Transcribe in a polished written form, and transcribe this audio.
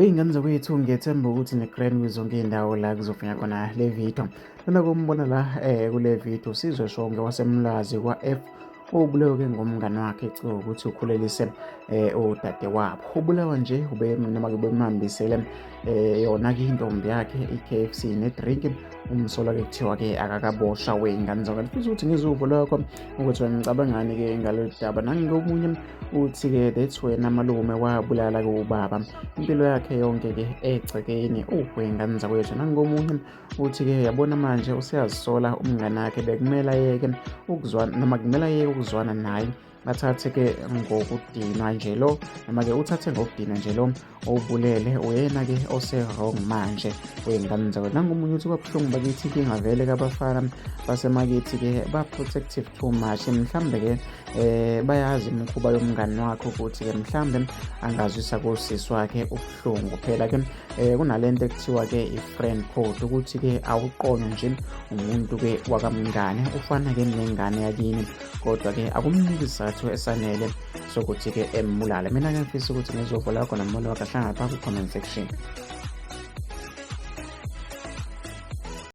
Wey'ngane zakwethu ngiyethemba ukuthi ne-grand kwizonke iy'ndawo la kuzofika khona le video. Lana kumbona la kule video Sizwe Shonke waseMlazi kwa-F obulewe-ke ngumngani wakhe ecikwa ukuthi ukhulelise udadewabo. Ubulawa nje noma-ke bemhambisele yona-ke intombi yakhe i-KFC ne-drink. Umsola-ke kuthiwa-ke akakaboshwa wey'ngane zakwethu. Futhi ukuthi ngizuvo lwakho ukuthi wena ngicabangani-ke ngalolu daba. Nangomunye uthi-ke that's wena malume wabulala-ke ubaba impilo yakhe yonke-ke egcekeni wey'ngane zakwethu. Nangomunye uthi-ke yabona manje useyazisola umngani wakhe bekumele ayeke ukuzwana noma kumele ayeke ukuzwana naye bathathe-ke ngokudinwa nje lo noma-ke uthathe ngokudinwa nje lo obulele uyena-ke ose-wrong manje wey'ngane zakwethu. Nangomunye uthi kwabuhlungu bakithi inkinga vele-ke abafana basemakithi-ke ba-protective too much. Mhlawumbe-ke bayazi imikhuba yomngani wakhe ukuthi-ke mhlawumbe angazwisa kosisi wakhe ubuhlungu. Phela-ke kunalento ekuthiwa-ke i-friend code ukuthi-ke awuqonwe nje umuntu-ke wakamngane ufana-ke nengane yakini, kodwa-ke akumniki isizathu esanele sokuthi-ke embulale. Mina-ke ngifisa ukuthi ngizovola khona umbono wakhe ahlangapha ku-comment section.